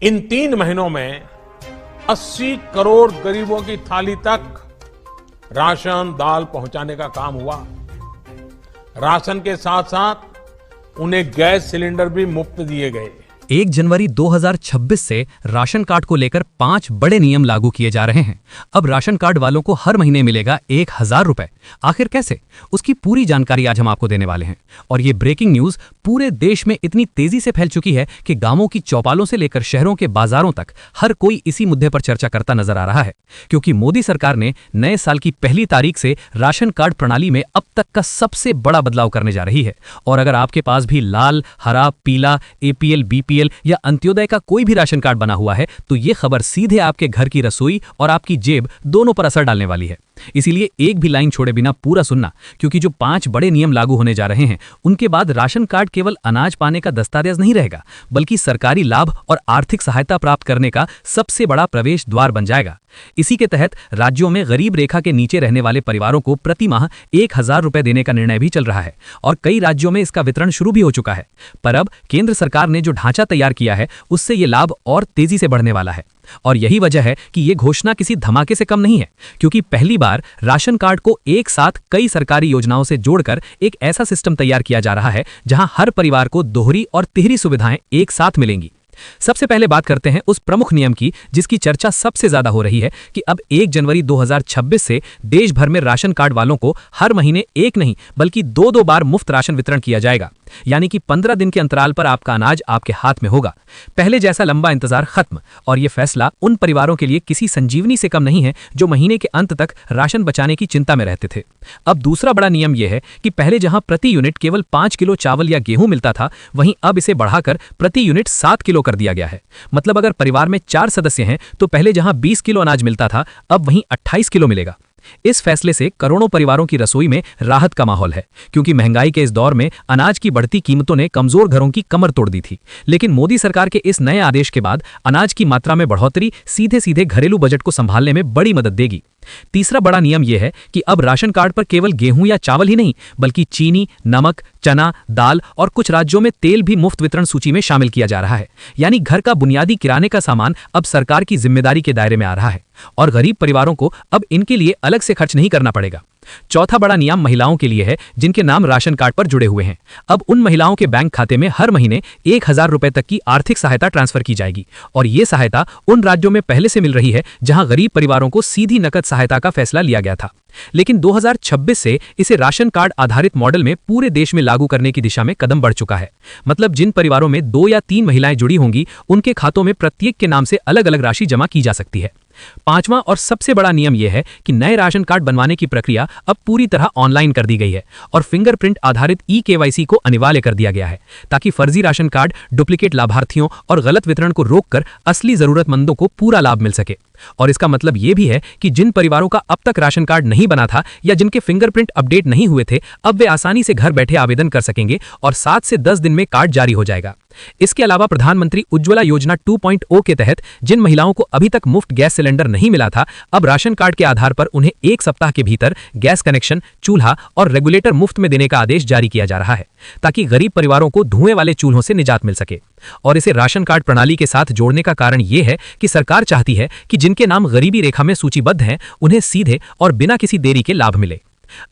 इन 3 महीनों में 80 करोड़ गरीबों की थाली तक राशन दाल पहुंचाने का काम हुआ। राशन के साथ साथ उन्हें गैस सिलेंडर भी मुफ्त दिए गए। 1 जनवरी 2026 से राशन कार्ड को लेकर 5 बड़े नियम लागू किए जा रहे हैं। अब राशन कार्ड वालों को हर महीने मिलेगा 1000 रुपए। आखिर कैसे, उसकी पूरी जानकारी आज हम आपको देने वाले हैं। और ये ब्रेकिंग न्यूज पूरे देश में इतनी तेजी से फैल चुकी है कि गांवों की चौपालों से लेकर शहरों के बाजारों तक हर कोई इसी मुद्दे पर चर्चा करता नजर आ रहा है। क्योंकि मोदी सरकार ने नए साल की पहली तारीख से राशन कार्ड प्रणाली में अब तक का सबसे बड़ा बदलाव करने जा रही है। और अगर आपके पास भी लाल, हरा, पीला, APL, BPL या अंत्योदय का कोई भी राशन कार्ड बना हुआ है तो ये खबर सीधे आपके घर की रसोई और आपकी जेब दोनों पर असर डालने वाली है। इसीलिए एक भी लाइन छोड़े बिना पूरा सुनना, क्योंकि जो 5 बड़े नियम लागू होने जा रहे हैं उनके बाद राशन कार्ड केवल अनाज पाने का दस्तावेज नहीं रहेगा, बल्कि सरकारी लाभ और आर्थिक सहायता प्राप्त करने का सबसे बड़ा प्रवेश द्वार बन जाएगा। इसी के तहत राज्यों में गरीब रेखा के नीचे रहने वाले परिवारों को प्रति माह 1000 रुपए देने का निर्णय भी चल रहा है और कई राज्यों में इसका वितरण शुरू भी हो चुका है। पर अब केंद्र सरकार ने जो ढांचा तैयार किया है उससे ये लाभ और तेजी से बढ़ने वाला है। और यही वजह है कि ये घोषणा किसी धमाके से कम नहीं है, क्योंकि पहली बार राशन कार्ड को एक साथ कई सरकारी योजनाओं से जोड़कर एक ऐसा सिस्टम तैयार किया जा रहा है जहां हर परिवार को दोहरी और तिहरी सुविधाएं एक साथ मिलेंगी। सबसे पहले बात करते हैं उस प्रमुख नियम की जिसकी चर्चा सबसे ज्यादा हो रही है कि अब 1 जनवरी 2026 से देश भर में राशन कार्ड वालों को हर महीने एक नहीं बल्कि 2-2 बार मुफ्त राशन वितरण किया जाएगा। यानी कि 15 दिन के अंतराल पर आपका अनाज आपके हाथ में होगा। पहले जैसा लंबा इंतजार खत्म। और यह फैसला उन परिवारों के लिए किसी संजीवनी से कम नहीं है जो महीने के अंत तक राशन बचाने की चिंता में रहते थे। अब दूसरा बड़ा नियम यह है कि पहले जहां प्रति यूनिट केवल 5 किलो चावल या गेहूं मिलता था, वहीं अब इसे बढ़ाकर प्रति यूनिट 7 किलो कर दिया गया है। मतलब अगर परिवार में 4 सदस्य हैं तो पहले जहां 20 किलो अनाज मिलता था, अब वहीं 28 किलो मिलेगा। इस फैसले से करोड़ों परिवारों की रसोई में राहत का माहौल है, क्योंकि महंगाई के इस दौर में अनाज की बढ़ती कीमतों ने कमजोर घरों की कमर तोड़ दी थी। लेकिन मोदी सरकार के इस नए आदेश के बाद अनाज की मात्रा में बढ़ोतरी सीधे सीधे घरेलू बजट को संभालने में बड़ी मदद देगी। तीसरा बड़ा नियम यह है कि अब राशन कार्ड पर केवल गेहूं या चावल ही नहीं बल्कि चीनी, नमक, चना, दाल और कुछ राज्यों में तेल भी मुफ्त वितरण सूची में शामिल किया जा रहा है। यानी घर का बुनियादी किराने का सामान अब सरकार की जिम्मेदारी के दायरे में आ रहा है और गरीब परिवारों को अब इनके लिए अलग से खर्च नहीं करना पड़ेगा। चौथा बड़ा नियम महिलाओं के लिए है जिनके नाम राशन कार्ड पर जुड़े हुए हैं। अब उन महिलाओं के बैंक खाते में हर महीने 1000 रुपए तक की आर्थिक सहायता ट्रांसफर की जाएगी और ये सहायता उन राज्यों में पहले से मिल रही है जहां गरीब परिवारों को सीधी नकद सहायता का फैसला लिया गया था। लेकिन 2026 से इसे राशन कार्ड आधारित मॉडल में पूरे देश में लागू करने की दिशा में कदम बढ़ चुका है। मतलब जिन परिवारों में 2 या 3 महिलाएं जुड़ी होंगी उनके खातों में प्रत्येक के नाम से अलग अलग राशि जमा की जा सकती है। पांचवां और सबसे बड़ा नियम यह है कि नए राशन कार्ड बनवाने की प्रक्रिया अब पूरी तरह ऑनलाइन कर दी गई है और फिंगरप्रिंट आधारित eKYC को अनिवार्य कर दिया गया है, ताकि फर्जी राशन कार्ड, डुप्लीकेट लाभार्थियों और गलत वितरण को रोककर असली जरूरतमंदों को पूरा लाभ मिल सके। और इसका मतलब यह भी है कि जिन परिवारों का अब तक राशन कार्ड नहीं बना था या जिनके फिंगरप्रिंट अपडेट नहीं हुए थे, अब वे आसानी से घर बैठे आवेदन कर सकेंगे और 7 से 10 दिन में कार्ड जारी हो जाएगा। इसके अलावा प्रधानमंत्री उज्ज्वला योजना 2.0 के तहत जिन महिलाओं को अभी तक मुफ्त गैस सिलेंडर नहीं मिला था, अब राशन कार्ड के आधार पर उन्हें 1 सप्ताह के भीतर गैस कनेक्शन, चूल्हा और रेगुलेटर मुफ्त में देने का आदेश जारी किया जा रहा है, ताकि गरीब परिवारों को धुएं वाले चूल्हों से निजात मिल सके। और इसे राशन कार्ड प्रणाली के साथ जोड़ने का कारण यह है कि सरकार चाहती है कि जिनके नाम गरीबी रेखा में सूचीबद्ध हैं, उन्हें सीधे और बिना किसी देरी के लाभ मिले।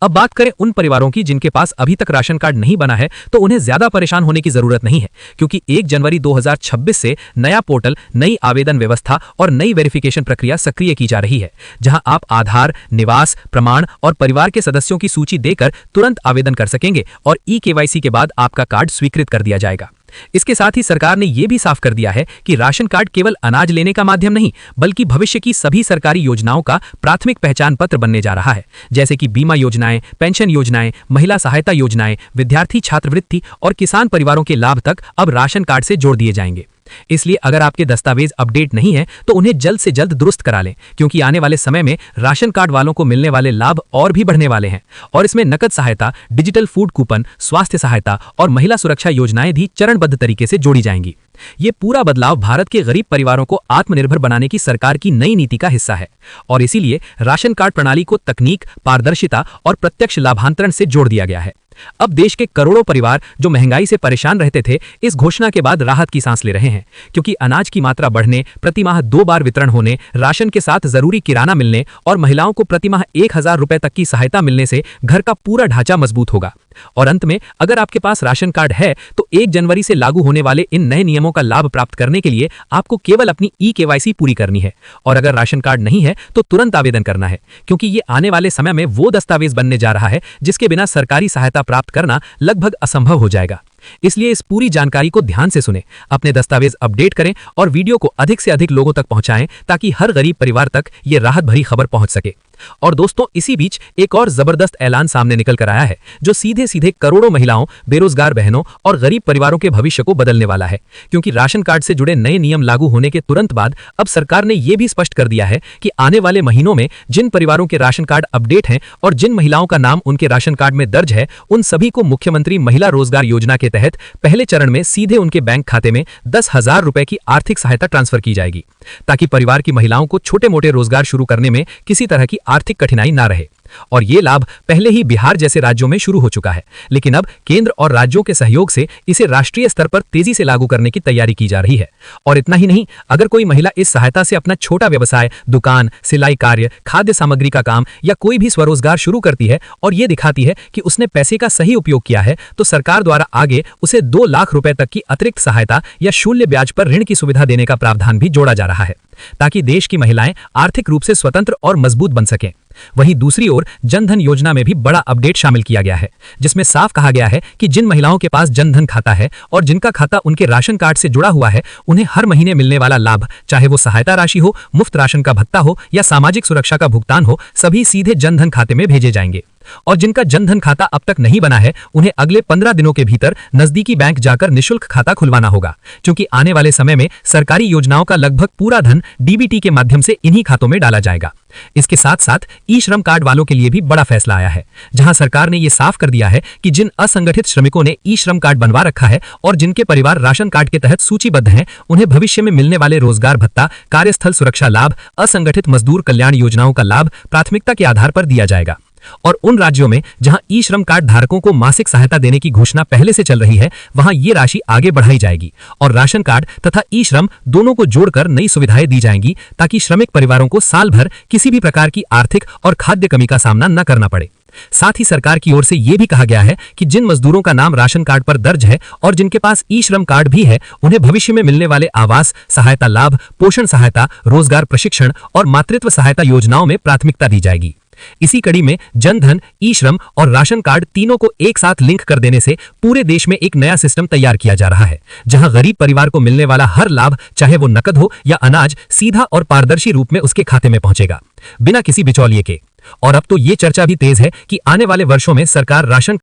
अब बात करें उन परिवारों की जिनके पास अभी तक राशन कार्ड नहीं बना है, तो उन्हें ज्यादा परेशान होने की जरूरत नहीं है, क्योंकि 1 जनवरी 2026 से नया पोर्टल, नई आवेदन व्यवस्था और नई वेरिफिकेशन प्रक्रिया सक्रिय की जा रही है, जहां आप आधार, निवास प्रमाण और परिवार के सदस्यों की सूची देकर तुरंत आवेदन कर सकेंगे और eKYC के बाद आपका कार्ड स्वीकृत कर दिया जाएगा। इसके साथ ही सरकार ने यह भी साफ कर दिया है कि राशन कार्ड केवल अनाज लेने का माध्यम नहीं, बल्कि भविष्य की सभी सरकारी योजनाओं का प्राथमिक पहचान पत्र बनने जा रहा है, जैसे कि बीमा योजनाएं, पेंशन योजनाएं, महिला सहायता योजनाएं, विद्यार्थी छात्रवृत्ति और किसान परिवारों के लाभ तक अब राशन कार्ड से जोड़ दिए जाएंगे। इसलिए अगर आपके दस्तावेज अपडेट नहीं है तो उन्हें जल्द से जल्द दुरुस्त करा लें, क्योंकि आने वाले समय में राशन कार्ड वालों को मिलने वाले लाभ और भी बढ़ने वाले हैं और इसमें नकद सहायता, डिजिटल फूड कूपन, स्वास्थ्य सहायता और महिला सुरक्षा योजनाएं भी चरणबद्ध तरीके से जोड़ी जाएंगी। ये पूरा बदलाव भारत के गरीब परिवारों को आत्मनिर्भर बनाने की सरकार की नई नीति का हिस्सा है और इसीलिए राशन कार्ड प्रणाली को तकनीक, पारदर्शिता और प्रत्यक्ष लाभांतरण से जोड़ दिया गया है। अब देश के करोड़ों परिवार जो महंगाई से परेशान रहते थे, इस घोषणा के बाद राहत की सांस ले रहे हैं, क्योंकि अनाज की मात्रा बढ़ने, प्रति माह 2 बार वितरण होने, राशन के साथ जरूरी किराना मिलने और महिलाओं को प्रति माह 1000 रुपए तक की सहायता मिलने से घर का पूरा ढांचा मजबूत होगा। और अंत में, अगर आपके पास राशन कार्ड है तो 1 जनवरी से लागू होने वाले इन नए नियमों का लाभ प्राप्त करने के लिए आपको केवल अपनी ई-केवाईसी पूरी करनी है। और अगर राशन कार्ड नहीं है तो तुरंत आवेदन करना है, क्योंकि ये आने वाले समय में वो दस्तावेज बनने जा रहा है जिसके बिना सरकारी सहायता प्राप्त करना लगभग असंभव हो जाएगा। इसलिए इस पूरी जानकारी को ध्यान से सुनें, अपने दस्तावेज अपडेट करें और वीडियो को अधिक से अधिक लोगों तक पहुंचाएं ताकि हर गरीब परिवार तक ये राहत भरी खबर पहुंच सके। और दोस्तों, इसी बीच एक और जबरदस्त ऐलान सामने निकल कर आया है जो सीधे सीधे करोड़ों महिलाओं, बेरोजगार बहनों और गरीब परिवारों के भविष्य को बदलने वाला है। क्योंकि राशन कार्ड से जुड़े नए नियम लागू होने के तुरंत बाद अब सरकार ने यह भी स्पष्ट कर दिया है कि आने वाले महीनों में जिन परिवारों के राशन कार्ड अपडेट हैं और जिन महिलाओं का नाम उनके राशन कार्ड में दर्ज है, उन सभी को मुख्यमंत्री महिला रोजगार योजना के तहत पहले चरण में सीधे उनके बैंक खाते में 10,000 रुपए की आर्थिक सहायता ट्रांसफर की जाएगी, ताकि परिवार की महिलाओं को छोटे मोटे रोजगार शुरू करने में किसी तरह की आर्थिक कठिनाई ना रहे। और ये लाभ पहले ही बिहार जैसे राज्यों में शुरू हो चुका है, लेकिन अब केंद्र और राज्यों के सहयोग से इसे राष्ट्रीय स्तर पर तेजी से लागू करने की तैयारी की जा रही है। और इतना ही नहीं, अगर कोई महिला इस सहायता से अपना छोटा व्यवसाय, दुकान, सिलाई कार्य, खाद्य सामग्री का काम या कोई भी स्वरोजगार शुरू करती है और ये दिखाती है कि उसने पैसे का सही उपयोग किया है, तो सरकार द्वारा आगे उसे 2 लाख रुपए तक की अतिरिक्त सहायता या शून्य ब्याज पर ऋण की सुविधा देने का प्रावधान भी जोड़ा जा रहा है, ताकि देश की महिलाएं आर्थिक रूप से स्वतंत्र और मजबूत बन सकें। वहीं दूसरी ओर जनधन योजना में भी बड़ा अपडेट शामिल किया गया है, जिसमें साफ कहा गया है कि जिन महिलाओं के पास जनधन खाता है और जिनका खाता उनके राशन कार्ड से जुड़ा हुआ है, उन्हें हर महीने मिलने वाला लाभ, चाहे वो सहायता राशि हो, मुफ्त राशन का भत्ता हो या सामाजिक सुरक्षा का भुगतान हो, सभी सीधे जनधन खाते में भेजे जाएंगे। और जिनका जनधन खाता अब तक नहीं बना है, उन्हें अगले 15 दिनों के भीतर नजदीकी बैंक जाकर निशुल्क खाता खुलवाना होगा, क्योंकि आने वाले समय में सरकारी योजनाओं का लगभग पूरा धन डीबीटी के माध्यम से इन्हीं खातों में डाला जाएगा। इसके साथ साथ ई श्रम कार्ड वालों के लिए भी बड़ा फैसला आया है, जहां सरकार ने यह साफ कर दिया है कि जिन असंगठित श्रमिकों ने ई श्रम कार्ड बनवा रखा है और जिनके परिवार राशन कार्ड के तहत सूचीबद्ध हैं, उन्हें भविष्य में मिलने वाले रोजगार भत्ता, कार्यस्थल सुरक्षा लाभ, असंगठित मजदूर कल्याण योजनाओं का लाभ प्राथमिकता के आधार पर दिया जाएगा। और उन राज्यों में जहां ई श्रम कार्ड धारकों को मासिक सहायता देने की घोषणा पहले से चल रही है, वहां ये राशि आगे बढ़ाई जाएगी और राशन कार्ड तथा ई श्रम दोनों को जोड़कर नई सुविधाएं दी जाएंगी, ताकि श्रमिक परिवारों को साल भर किसी भी प्रकार की आर्थिक और खाद्य कमी का सामना न करना पड़े। साथ ही सरकार की ओर से यह भी कहा गया है कि जिन मजदूरों का नाम राशन कार्ड पर दर्ज है और जिनके पास ई श्रम कार्ड भी है, उन्हें भविष्य में मिलने वाले आवास सहायता लाभ, पोषण सहायता, रोजगार प्रशिक्षण और मातृत्व सहायता योजनाओं में प्राथमिकता दी जाएगी। इसी कड़ी में जनधन, ई श्रम और राशन कार्ड तीनों को एक साथ लिंक कर देने से पूरे देश में एक नया सिस्टम तैयार किया जा रहा है, जहां गरीब परिवार को मिलने वाला हर लाभ, चाहे वो नकद हो या अनाज, सीधा और पारदर्शी रूप में उसके खाते में पहुंचेगा, बिना किसी बिचौलिए के। और अब तो ये चर्चा भी तेज है कि आने वाले वर्षों में सरकार राशन